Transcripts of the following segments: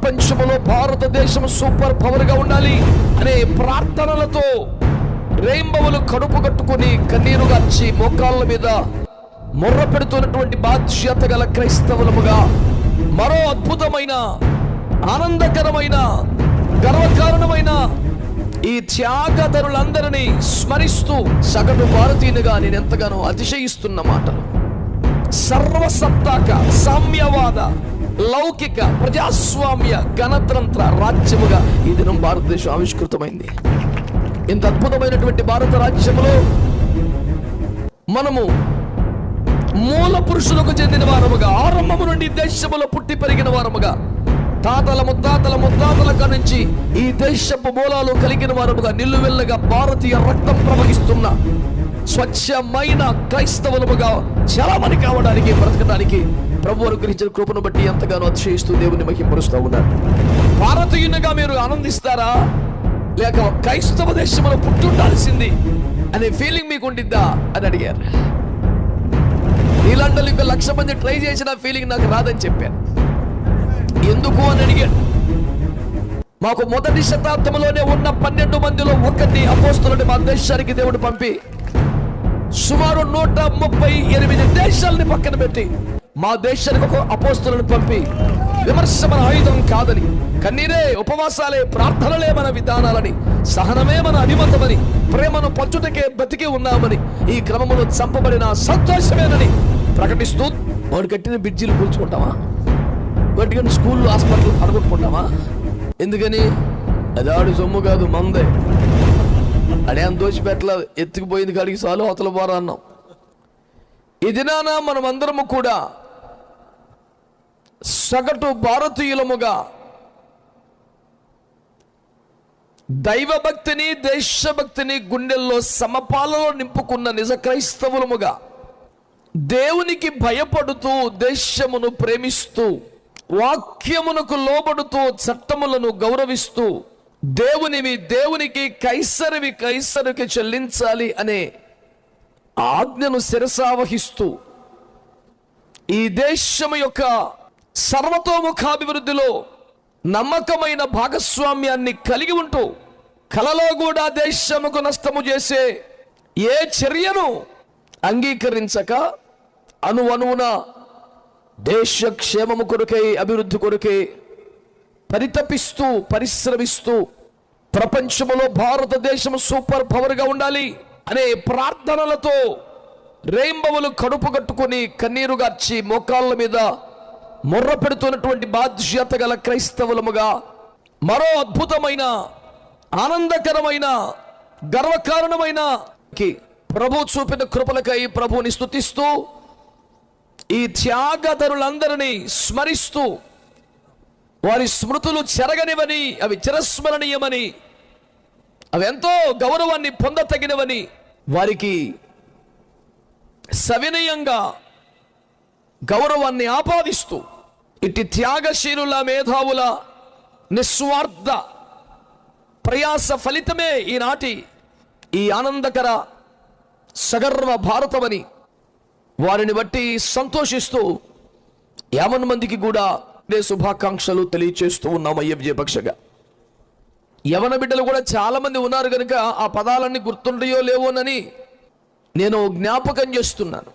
ప్రపంచంలో భారతదేశం super power గా ఉండాలి అనే ప్రార్థనలతో రెయిన్బోలు కడుపు కట్టుకుని కన్నీరు గార్చి మోకాళ్ళ మీద మొర్ర పెడుతున్నటువంటి బాధ్యత గల క్రైస్తవులముగా మరో అద్భుతమైన ఆనందకరమైన గర్వకారణమైన ఈ త్యాగధరులందరినీ స్మరిస్తూ సగటు భారతీయునిగా నేను ఎంతగానో అతిశయిస్తున్న మాటలు. సర్వసత్తాక సామ్యవాద లౌకిక ప్రజాస్వామ్య గణతంత్ర రాజ్యముగా ఈ దినం భారతదేశం ఆవిష్కృతమైంది. ఇంత అద్భుతమైనటువంటి భారత రాజ్యములో మనము మూల పురుషులకు చెందిన వారముగా, ఆరంభము నుండి దేశములో పుట్టి పెరిగిన వారముగా, తాతల ముత్తాతల నుంచి ఈ దేశపు మూలాలు కలిగిన వారముగా నిలువెల్లగా భారతీయ రక్తం ప్రవహిస్తున్న స్వచ్ఛమైన క్రైస్తవులముగా చాలామంది కావడానికి, బ్రతకడానికి ప్రభు అనుగ్రహించిన కృపను బట్టి ఎంతగానో అతిశయిస్తూ దేవుని మహిమపరుస్తూ ఉన్నారు. భారతీయునిగా మీరు ఆనందిస్తారా, లేక క్రైస్తవ దేశంలో పుట్టుండాల్సింది అనే ఫీలింగ్ మీకు ఉండిద్దా అని అడిగారు. నీలాంటి 1,00,000 మంది ట్రై చేసిన ఫీలింగ్ నాకు రాదని చెప్పాను. ఎందుకు అని అడిగాడు. మాకు మొదటి శతాబ్దంలోనే ఉన్న 12 మందిలో ఒకరిని అపోస్తలుని మా దేశానికి దేవుడు పంపి సుమారు 138 దేశాలని పక్కన పెట్టి మా దేశానికి ఒక అపోస్తలుని పంపి విమర్శ మన ఆయుధం కాదని, కన్నీరే, ఉపవాసాలే, ప్రార్థనలే మన విధానాలని, సహనమే మన అభిమతమని, ప్రేమను పంచుటకే బతికి ఉన్నామని, ఈ క్రమములో చంపబడిన సంతోషమేనని ప్రకటిస్తూ వాడు కట్టిన బిడ్జీలు కూల్చుకుంటామా, గట్టిగా స్కూళ్ళు హాస్పిటల్ పడగొట్టుకుంటామా? ఎందుకని? అది ఆడు సొమ్ము కాదు, మందే. అడేం దోచిపెట్టలేదు, ఎత్తుకుపోయింది కాడికి చాలు అవతల పోరా అన్నాం. ఈ దినాన మనం అందరము కూడా సగటు భారతీయులముగా దైవభక్తిని, దేశభక్తిని గుండెల్లో సమపాలలో నింపుకున్న నిజ క్రైస్తవులముగా దేవునికి భయపడుతూ, దేశమును ప్రేమిస్తూ, వాక్యమునకు లోబడుతూ, చట్టములను గౌరవిస్తూ, దేవునికి కైసరివి కైసరికి చెల్లించాలి అనే ఆజ్ఞను శిరసావహిస్తూ ఈ దేశము యొక్క సర్వతోముఖాభివృద్ధిలో నమ్మకమైన భాగస్వామ్యాన్ని కలిగి ఉంటూ కలలో కూడా దేశముకు నష్టము చేసే ఏ చర్యను అంగీకరించక అణువణువున దేశ క్షేమము కొరకై, అభివృద్ధి కొరకై పరితపిస్తూ, పరిశ్రమిస్తూ ప్రపంచంలో భారతదేశం సూపర్ పవర్ గా ఉండాలి అనే ప్రార్థనలతో రెయిన్బోలు కడుపు కట్టుకుని కన్నీరు గార్చి మోకాళ్ళ మీద మొర్ర పెడుతున్నటువంటి బాధ్యత గల క్రైస్తవులముగా మరో అద్భుతమైన ఆనందకరమైన గర్వకారణమైన ప్రభు చూపిన కృపలకై ప్రభువుని స్తుతిస్తూ ఈ త్యాగధరులందరినీ స్మరిస్తూ వారి స్మృతులు చెరగనివని, అవి చిరస్మరణీయమని, అవి ఎంతో గౌరవాన్ని పొందతగినవని వారికి సవినయంగా గౌరవాన్ని ఆపాదిస్తూ ఇట్టి త్యాగశీలుల, మేధావుల నిస్వార్థ ప్రయాస ఫలితమే ఈనాటి ఈ ఆనందకర సగర్వ భారతమని వారిని బట్టి సంతోషిస్తూ 50 మందికి కూడా శుభాకాంక్షలు తెలియచేస్తూ ఉన్నాం అయ్య విజయపక్షగా. యవన బిడ్డలు కూడా చాలా మంది ఉన్నారు కనుక ఆ పదాలన్నీ గుర్తుండయో లేవోనని నేను జ్ఞాపకం చేస్తున్నాను.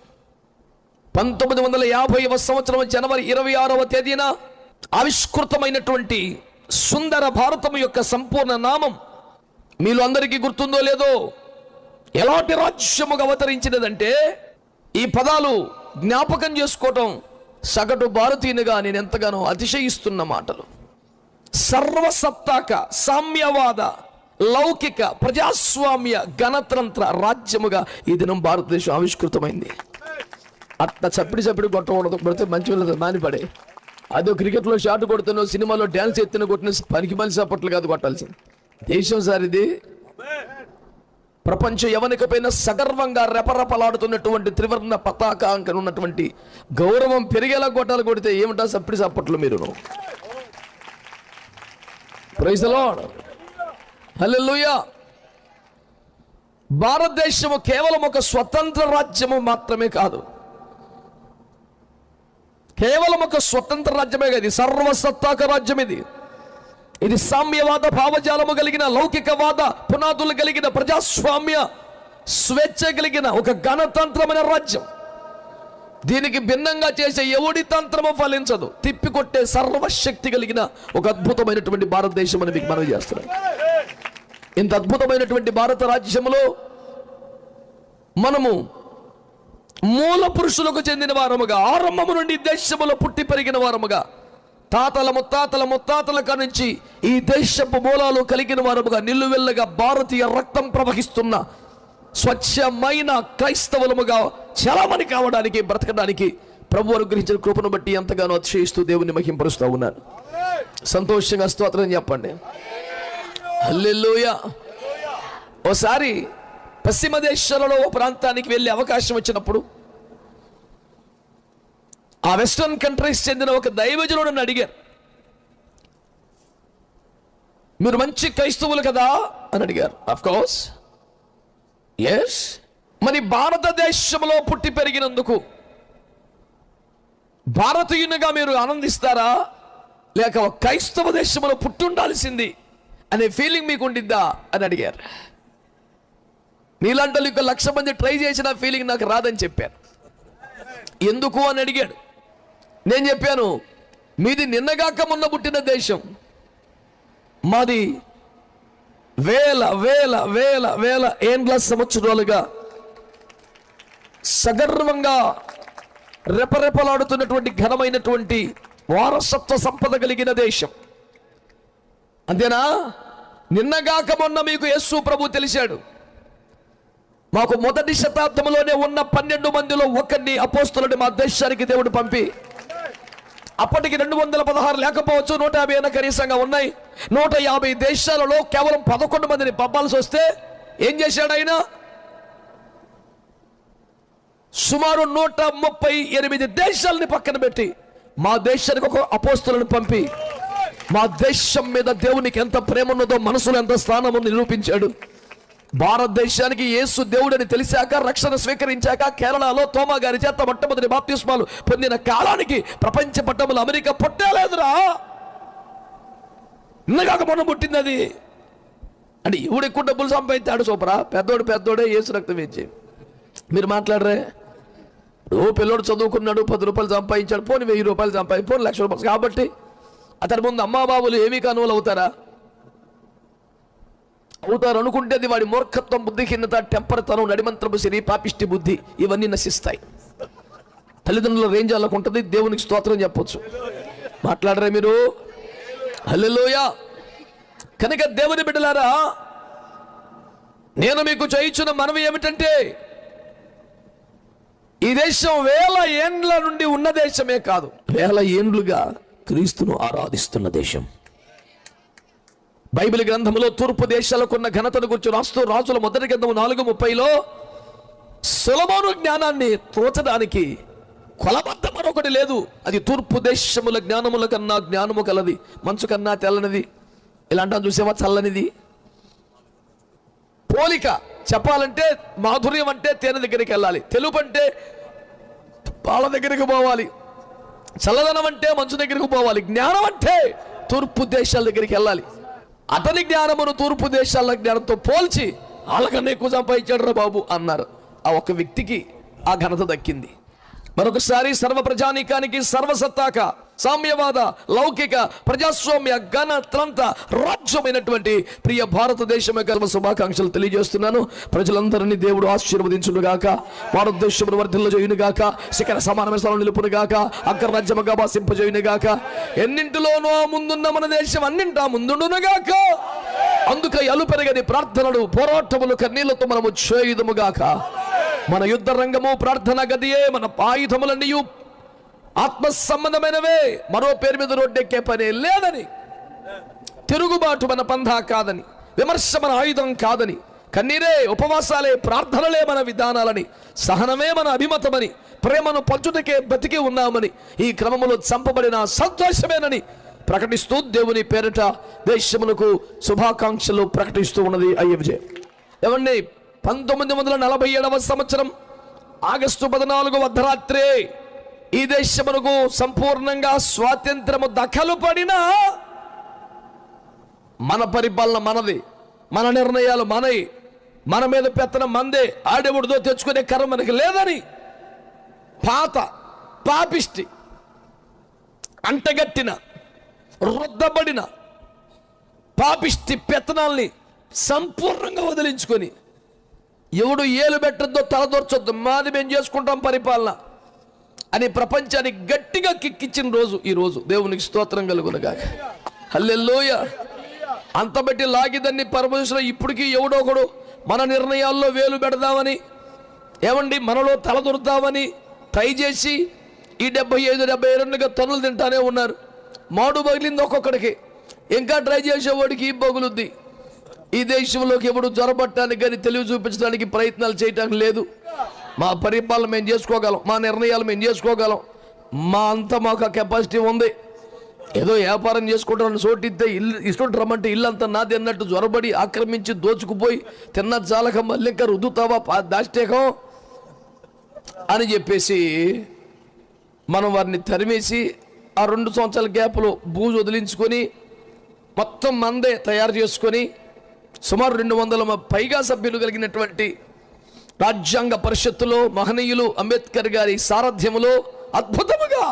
1950వ సంవత్సరం జనవరి 26వ తేదీన ఆవిష్కృతమైనటువంటి సుందర భారతం యొక్క సంపూర్ణ నామం మీలో అందరికీ గుర్తుందో లేదో, ఎలాంటి రాజ్యముగా అవతరించినదంటే, ఈ పదాలు జ్ఞాపకం చేసుకోవటం సగటు భారతీయునిగా నేను ఎంతగానో అతిశయిస్తున్న మాటలు. సర్వసత్తాక సామ్యవాద లౌకిక ప్రజాస్వామ్య గణతంత్ర రాజ్యముగా ఈ దినం భారతదేశం ఆవిష్కృతమైంది. అట్లా చప్పిడి కొట్టకూడదు, కొడితే మంచి మానిపడే. అదో క్రికెట్లో షాట్ కొడుతున్నో, సినిమాలో డ్యాన్స్ ఎత్తున కొట్టిన పనికి మనిషి చప్పట్లు కాదు కొట్టాల్సింది. దేశం సార్ ఇది. ప్రపంచం ఎవరికైనా సగర్వంగా రెపరెపలాడుతున్నటువంటి త్రివర్ణ పతాకాంకన ఉన్నటువంటి గౌరవం పెరిగేలా కొట్టాలి. కొడితే ఏమిటా సప్పిడి చప్పట్లు మీరు. ప్రైజ్ ది లార్డ్, హల్లెలూయా. భారతదేశము కేవలం ఒక స్వతంత్ర రాజ్యము మాత్రమే కాదు, కేవలం ఒక స్వతంత్ర రాజ్యమే కాదు, సర్వసత్తాక రాజ్యం ఇది. ఇది సామ్యవాద భావజాలము కలిగిన, లౌకికవాద పునాదులు కలిగిన, ప్రజాస్వామ్య స్వేచ్ఛ కలిగిన ఒక గణతంత్రమైన రాజ్యం. దీనికి భిన్నంగా చేసే ఎవడి తంత్రము ఫలించదు. తిప్పికొట్టే సర్వశక్తి కలిగిన ఒక అద్భుతమైనటువంటి భారతదేశం అని మీకు మనవి చేస్తున్నాను. ఇంత అద్భుతమైనటువంటి భారత రాజ్యంలో మనము మూల పురుషులకు చెందిన వారముగా, ఆరంభము నుండి దేశములో పుట్టి పెరిగిన వారముగా, తాతల ముత్తాతల నుంచి ఈ దేశపు మూలాలు కలిగిన వారముగా, నిలువెల్లగా భారతీయ రక్తం ప్రవహిస్తున్న స్వచ్ఛమైన క్రైస్తవులముగా చలామణి కావడానికి, బ్రతకడానికి ప్రభు అనుగ్రహించిన కృపను బట్టి ఎంతగానో అతిశయిస్తూ దేవుని మహింపరుస్తూ ఉన్నాను. సంతోషంగా స్తోత్రం చెప్పండి. హల్లెలూయా. ఓసారి పశ్చిమ దేశాలలో ఓ ప్రాంతానికి వెళ్ళే అవకాశం వచ్చినప్పుడు ఆ వెస్టర్న్ కంట్రీస్ చెందిన ఒక దైవజనుడిని అడిగారు, మీరు మంచి క్రైస్తవులు కదా అని అడిగారు. Of course yes. మరి భారతదేశంలో పుట్టి పెరిగినందుకు భారతీయునిగా మీరు ఆనందిస్తారా, లేక క్రైస్తవ దేశంలో పుట్టి ఉండాల్సింది అనే ఫీలింగ్ మీకు ఉండిద్దా అని అడిగారు. నీలాంటి 1,00,000 మంది ట్రై చేసిన ఫీలింగ్ నాకు రాదని చెప్పాను. ఎందుకు అని అడిగాడు. నేను చెప్పాను, మీది నిన్నగాక మొన్న పుట్టిన దేశం, మాది వేల వేల వేల వేల ఏండ్ల సంవత్సరాలుగా సగర్వంగా రెపరెపలాడుతున్నటువంటి ఘనమైనటువంటి వారసత్వ సంపద కలిగిన దేశం. అంతేనా? నిన్నగాక మొన్న మీకు యేసు ప్రభు తెలిసాడు. మాకు మొదటి శతాబ్దంలోనే ఉన్న 12 మందిలో ఒకరిని, అపోస్తలుని మా దేశానికి దేవుడు పంపి, అప్పటికి 216 లేకపోవచ్చు, 150 అయినా కనీసంగా ఉన్నాయి. 150 దేశాలలో కేవలం 11 మందిని పంపాల్సి వస్తే ఏం చేశాడు ఆయన? సుమారు 138 దేశాలని పక్కన పెట్టి మా దేశానికి ఒక అపోస్తలుని పంపి, మా దేశం మీద దేవునికి ఎంత ప్రేమ ఉన్నదో, మనసులో ఎంత స్థానము నిరూపించాడు. భారతదేశానికి యేసు దేవుడని తెలిసాక, రక్షణ స్వీకరించాక, కేరళలో తోమా గారి చేత మొట్టమొదటి బాప్తిస్మాలు పొందిన కాలానికి ప్రపంచ పట్టణంలో అమెరికా పుట్టలేదురా, నిన్నగాక మొన్న పుట్టింది అది. అంటే ఎవడు ఎక్కువ డబ్బులు సంపాదించాడు సూపరా, పెద్దోడే యేసు రక్తం ఇచ్చి. మీరు మాట్లాడరే, ఓ పిల్లోడు చదువుకున్నాడు, 10 రూపాయలు సంపాదించాడు, పోనీ 1000 రూపాయలు సంపాదించి, పోనీ 1,00,000 రూపాయలు. కాబట్టి అతని ముందు అమ్మా బాబులు ఏమీ కానువలు అవుతారా? అవుతారు అనుకుంటే అది వాడి మూర్ఖత్వం, బుద్ధిహీనత, టెంపర్తనం, నడిమంత్రపు సిరి, పాపిష్టి బుద్ధి ఇవన్నీ నశిస్తాయి. తల్లిదండ్రుల రేంజ్ అలా ఉంటుంది. దేవునికి స్తోత్రం చెప్పొచ్చు. మాట్లాడరే మీరు? హల్లెలూయా. కనుక దేవుని బిడ్డలారా, నేను మీకు చేయించిన మనవి ఏమిటంటే, ఈ దేశం వేల ఏండ్ల నుండి ఉన్న దేశమే కాదు, వేల ఏండ్లుగా క్రీస్తును ఆరాధిస్తున్న దేశం. బైబిల్ గ్రంథంలో తూర్పు దేశాలకు ఉన్న ఘనతను గురించి రాస్తూ రాజుల మొదటి గ్రంథము 4:30లో సొలొమోను జ్ఞానాన్ని తోచడానికి కొలబద్ద మరొకటి లేదు, అది తూర్పు దేశముల జ్ఞానముల కన్నా జ్ఞానము కలది, మంచు కన్నా తెల్లనిది. ఇలాంటి చూసేవా, చల్లనిది. పోలిక చెప్పాలంటే మాధుర్యం అంటే తేనె దగ్గరికి వెళ్ళాలి, తెలుపు అంటే పాల దగ్గరికి పోవాలి, చల్లదనం అంటే మంచు దగ్గరికి పోవాలి, జ్ఞానం అంటే తూర్పు దేశాల దగ్గరికి వెళ్ళాలి. అతని జ్ఞానమును తూర్పు దేశాల జ్ఞానంతో పోల్చి వాళ్ళకన్నా ఎక్కువ సంపాదించాడు రా బాబు అన్నారు. ఆ ఒక్క వ్యక్తికి ఆ ఘనత దక్కింది. మరొకసారి సర్వ ప్రజానీకానికి సర్వసత్తాక సామ్యవాద లౌకిక ప్రజాస్వామ్య గణతంత్ర రాజ్యమైనటువంటి ప్రియ భారతదేశం యొక్క శుభాకాంక్షలు తెలియజేస్తున్నాను. ప్రజలందరినీ దేవుడు ఆశీర్వదించునుగాక, భారతదేశమును వర్ధిల్లజేయునుగాక, శిఖర సమానమైన స్థలం నిలుపునుగాక, అగ్రరాజ్యముగా భాసింపజేయునుగాక, ఎన్నింటిలోనూ ముందున్న మన దేశం అన్నింటా ముందుండునుగాక. అందుకై అలుపెరగని ప్రార్థనలు, పోరాటములు, కన్నీళ్లతో మనము చేయుదుముగాక. మన యుద్ధ రంగము ప్రార్థన గదియే, మన ఆయుధములన్నీ ఆత్మ సంబంధమైనవే, మరో పేరు మీద రోడ్డెక్కే పనే లేదని, తిరుగుబాటు మన పంధా కాదని, విమర్శ మన ఆయుధం కాదని, కన్నీరే, ఉపవాసాలే, ప్రార్థనలే మన విధానాలని, సహనమే మన అభిమతమని, ప్రేమను పంచుటకే బతికి ఉన్నామని, ఈ క్రమములో చంపబడిన సంతోషమేనని ప్రకటిస్తూ దేవుని పేరిట దేశమునకు శుభాకాంక్షలు ప్రకటిస్తూ ఉన్నది అయ్య విజయ్. ఏమండి, 1947వ సంవత్సరం ఆగస్టు 14 అర్ధరాత్రి ఈ దేశమునకు సంపూర్ణంగా స్వాతంత్రము దఖలు పడిన మన పరిపాలన మనది, మన నిర్ణయాలు మనవి, మన మీద పెత్తనం మందే, ఆడెవడిదో తెచ్చుకునే కర్మ మనకి లేదని పాత పాపిష్టి అంటగట్టిన రుద్దబడిన పాపిష్టి పెత్తనాల్ని సంపూర్ణంగా వదిలించుకొని ఎవడు ఏలు పెట్టద్దో తలదొరచొద్దు, మాది మేము చేసుకుంటాం పరిపాలన అని ప్రపంచానికి గట్టిగా కిక్కిచ్చిన రోజు ఈరోజు. దేవునికి స్తోత్రం కలుగునుగాక. హల్లెలూయా. అంతబట్టి లాగిదన్ని పరమేశ్వరం ఇప్పటికీ ఎవడో ఒకడు మన నిర్ణయాల్లో వేలు పెడదామని, ఏమండి మనలో తలదొరుతామని ట్రై చేసి ఈ 75-72 తన్నులు తింటానే ఉన్నారు. మాడు బగిలింది ఒక్కొక్కడికి, ఇంకా ట్రై చేసేవాడికి ఈ బగులుద్ది. ఈ దేశంలోకి ఎప్పుడు జ్వరపట్టడానికి కానీ తెలివి చూపించడానికి ప్రయత్నాలు చేయటానికి లేదు. మా పరిపాలన మేము చేసుకోగలం, మా నిర్ణయాలు మేము చేసుకోగలం, మా అంతా మాకు కెపాసిటీ ఉంది. ఏదో వ్యాపారం చేసుకుంటామని చోటిద్దే ఇల్లు ఇష్టం రమ్మంటే ఇల్లంతా నాది అన్నట్టు జ్వరబడి ఆక్రమించి దోచుకుపోయి తిన్న చాలక మళ్ళీ ఇంకా రుద్దుతావా దాష్టేకం అని చెప్పేసి మనం వారిని తరిమేసి ఆ 2 సంవత్సరాల గ్యాప్లో బూజు వదిలించుకొని మొత్తం మందే తయారు చేసుకొని సుమారు 200 పైగా సభ్యులు కలిగినటువంటి రాజ్యాంగ పరిషత్తులో మహనీయులు అంబేద్కర్ గారి సారథ్యములో అద్భుతముగా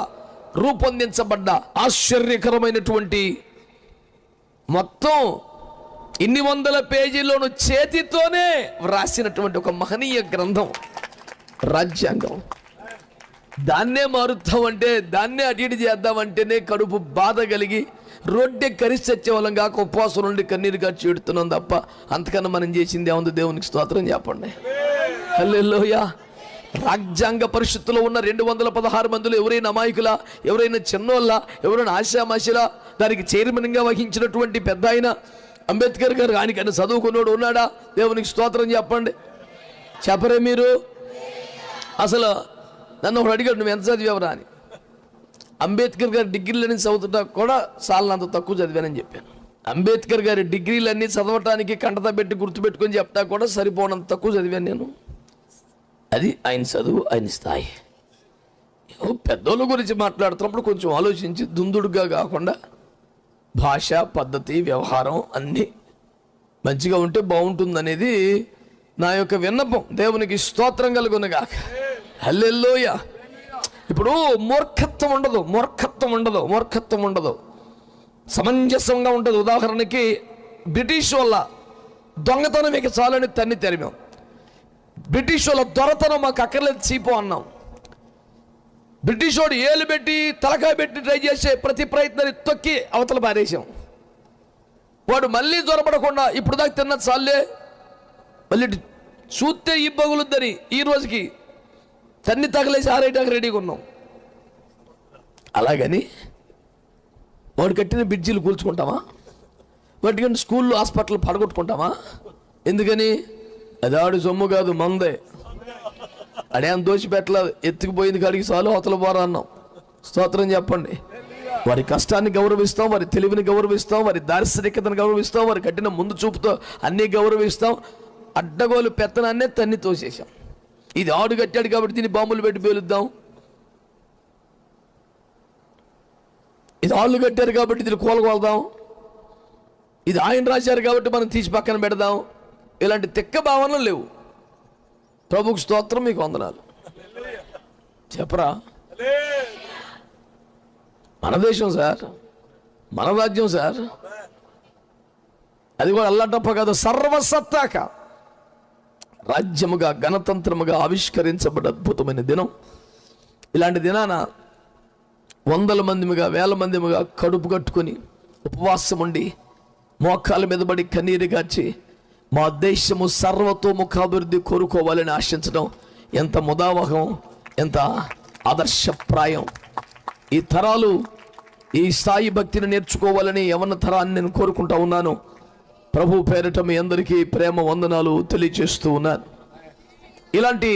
రూపొందించబడ్డ ఆశ్చర్యకరమైనటువంటి మొత్తం ఇన్ని వందల పేజీల్లోనూ చేతితోనే వ్రాసినటువంటి ఒక మహనీయ గ్రంథం రాజ్యాంగం. దాన్నే మారుతామంటే, దాన్నే అటు చేద్దామంటేనే కడుపు బాధ కలిగి రోడ్డే కరిచచ్చే వాళ్ళం కాక ఉపవాసం నుండి కన్నీరుగా చేడుతున్నాం తప్ప అంతకన్నా మనం చేసింది ఏముంది? దేవునికి స్తోత్రం చెప్పండి. హల్లెలూయా. రాజ్యాంగ పరిషత్తులో ఉన్న 216 మందిలో ఎవరైనా అమాయకులా, ఎవరైనా చిన్నోళ్ళ, ఎవరైనా ఆశామాషిలా? దానికి చైర్మన్గా వహించినటువంటి పెద్ద ఆయన అంబేద్కర్ గారు ఆయనకన్నా చదువుకున్నాడు ఉన్నాడా? దేవునికి స్తోత్రం చెప్పండి. చెప్పరే మీరు? అసలు నన్ను ఒకడు అడిగాడు, నువ్వు ఎంత చదివావురా అని. అంబేద్కర్ గారి డిగ్రీలన్నీ చదువుతుంటా కూడా చాలనంత తక్కువ చదివానని చెప్పాను. అంబేద్కర్ గారి డిగ్రీలన్నీ చదవటానికి కంటత పెట్టి గుర్తుపెట్టుకొని చెప్తా కూడా సరిపోనంత తక్కువ చదివాను నేను. అది ఆయన చదువు, ఆయన స్థాయి. పెద్దోళ్ళ గురించి మాట్లాడుతున్నప్పుడు కొంచెం ఆలోచించి దుందుడుగా కాకుండా భాష, పద్ధతి, వ్యవహారం అన్నీ మంచిగా ఉంటే బాగుంటుందనేది నా యొక్క విన్నపం. దేవునికి స్తోత్రం కలుగునుగాక. హల్లెలూయా. ఇప్పుడు మూర్ఖత్వం ఉండదు, సమంజసంగా ఉంటుంది. ఉదాహరణకి బ్రిటిష్ వాళ్ళ దొంగతనం ఇక చాలని తన్ని తెరిమాం. బ్రిటిష్ వాళ్ళ దొరతనం మాకు అక్కర్లేదు చీపో అన్నాం. బ్రిటిష్ వాడు ఏలు పెట్టి తలకాయ పెట్టి ట్రై చేసే ప్రతి ప్రయత్నాన్ని తొక్కి అవతల పారేసాం. వాడు మళ్ళీ జ్వరపడకుండా ఇప్పుడు దాకా తిన్న చాలే మళ్ళీ చూస్తే ఈ బగులుద్దని ఈ రోజుకి తన్ని తగలేసి ఆరేయడానికి రెడీగా ఉన్నాం. అలాగని వాడు కట్టిన బ్రిడ్జీలు కూల్చుకుంటామా? వాటికంటే స్కూళ్ళు, హాస్పిటల్ పడగొట్టుకుంటామా? ఎందుకని? అది ఆడు సొమ్ము కాదు, మందే. అడేం దోచిపెట్టలేదు, ఎత్తుకుపోయింది కాడికి చాలు అవతల పోరా అన్నాం. స్తోత్రం చెప్పండి. వారి కష్టాన్ని గౌరవిస్తాం, వారి తెలివిని గౌరవిస్తాం, వారి దార్శనికతను గౌరవిస్తాం, వారి కట్టిన ముందు చూపుతో అన్నీ గౌరవిస్తాం. అడ్డగోలు పెత్తనాన్నే తన్ని తోసేసాం. ఇది ఆడు కట్టాడు కాబట్టి దీన్ని బాంబులు పెట్టి పేలుద్దాం, ఇది ఆళ్ళు కట్టారు కాబట్టి దీన్ని కూలగొడదాం, ఇది ఆయన రాశారు కాబట్టి మనం తీసి పక్కన పెడదాం. ఇలాంటి తిక్క భావనలు లేవు. ప్రభుకు స్తోత్రం, మీకు వందనాలు. చెప్పరా? మన దేశం సార్, మన రాజ్యం సార్, అది కూడా అల్లాటప్ప కాదు, సర్వసత్తాక రాజ్యముగా గణతంత్రముగా ఆవిష్కరించబడ్డ అద్భుతమైన దినం. ఇలాంటి దినాన 100 మందిగా 1000 మందిగా కడుపు కట్టుకొని ఉపవాసం ఉండి మోకాల మీద పడి కన్నీరు గార్చి మా దేశము సర్వతోముఖాభివృద్ధి కోరుకోవాలని ఆశించడం ఎంత ముదావహం, ఎంత ఆదర్శప్రాయం. ఈ తరాలు ఈ స్థాయి భక్తిని నేర్చుకోవాలని యవన తరాన్ని నేను కోరుకుంటా ఉన్నాను. ప్రభు పేరిట మీ అందరికీ ప్రేమ వందనాలు తెలియజేస్తూ ఉన్నాను. ఇలాంటి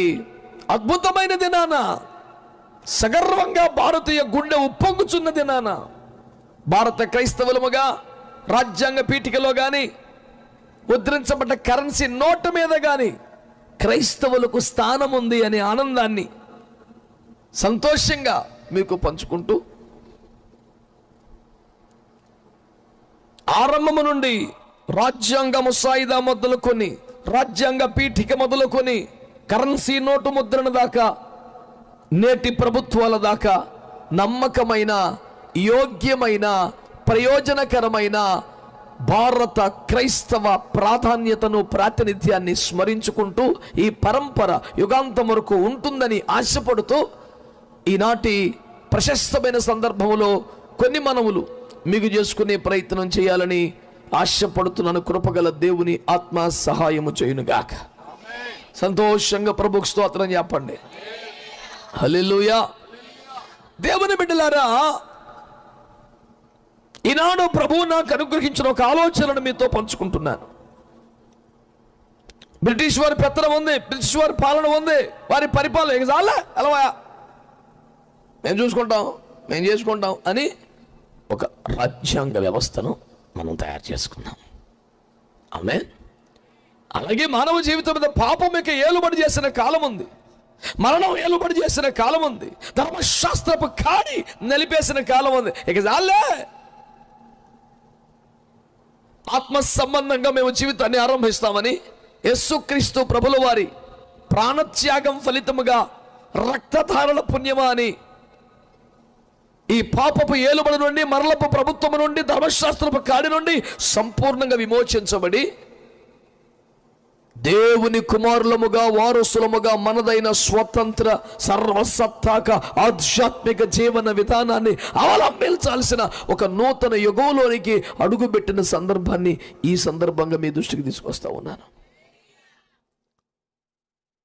అద్భుతమైన దినాన సగర్వంగా భారతీయ గుండె ఉప్పొంగుచున్న దినాన భారత క్రైస్తవులముగా రాజ్యాంగ పీఠికలో కానీ ముద్రించబడ్డ కరెన్సీ నోటు మీద కానీ క్రైస్తవులకు స్థానం ఉంది అనే ఆనందాన్ని సంతోషంగా మీకు పంచుకుంటూ ఆరంభము నుండి రాజ్యాంగ ముసాయిదా మొదలుకొని, రాజ్యాంగ పీఠిక మొదలుకొని, కరెన్సీ నోటు ముద్రణ దాకా, నేటి ప్రభుత్వాల దాకా నమ్మకమైన, యోగ్యమైన, ప్రయోజనకరమైన భారత క్రైస్తవ ప్రాధాన్యతను, ప్రాతినిధ్యాన్ని స్మరించుకుంటూ ఈ పరంపర యుగాంతం వరకు ఉంటుందని ఆశపడుతూ ఈనాటి ప్రశస్తమైన సందర్భంలో కొన్ని మనవులు మీకు చేసుకునే ప్రయత్నం చేయాలని ఆశపడుతున్నాను. కృపగల దేవుని ఆత్మ సహాయము చేయునుగాక. సంతోషంగా ప్రభుకు స్తోత్రం చెప్పండి. హల్లెలూయా. దేవుని బిడ్డలారా, ఈనాడు ప్రభువు నాకు అనుగ్రహించిన ఒక ఆలోచనను మీతో పంచుకుంటున్నాను. బ్రిటిష్ వారి పెత్తనం ఉంది, బ్రిటిష్ వారి పాలన ఉంది, వారి పరిపాలన చాలా అలవా మేము చూసుకుంటాం, మేము చేసుకుంటాం అని ఒక రాజ్యాంగ వ్యవస్థను మనం తయారు చేసుకున్నాం. ఆమేన్. అలాగే మానవ జీవితం మీద పాపం ఇక ఏలుబడి చేసిన కాలం ఉంది, మరణం ఏలుబడి చేసిన కాలం ఉంది, ధర్మశాస్త్రపు కాడి నిలిపేసిన కాలం ఉంది. ఇక చాలే, ఆత్మ సంబంధంగా మేము జీవితాన్ని ఆరంభిస్తామని యేసుక్రీస్తు ప్రభుల వారి ప్రాణత్యాగం ఫలితముగా, రక్తధారల పుణ్యమా అని ఈ పాపపు ఏలుబడి నుండి, మరలపు ప్రభుత్వం నుండి, ధర్మశాస్త్రపు కాడి నుండి సంపూర్ణంగా విమోచించబడి దేవుని కుమారులముగా, వారసులముగా మనదైన స్వతంత్ర సర్వసత్తాక ఆధ్యాత్మిక జీవన విధానాన్ని అవలంబించాల్సిన ఒక నూతన యుగంలోనికి అడుగుపెట్టిన సందర్భాన్ని ఈ సందర్భంగా మీ దృష్టికి తీసుకొస్తా ఉన్నాను.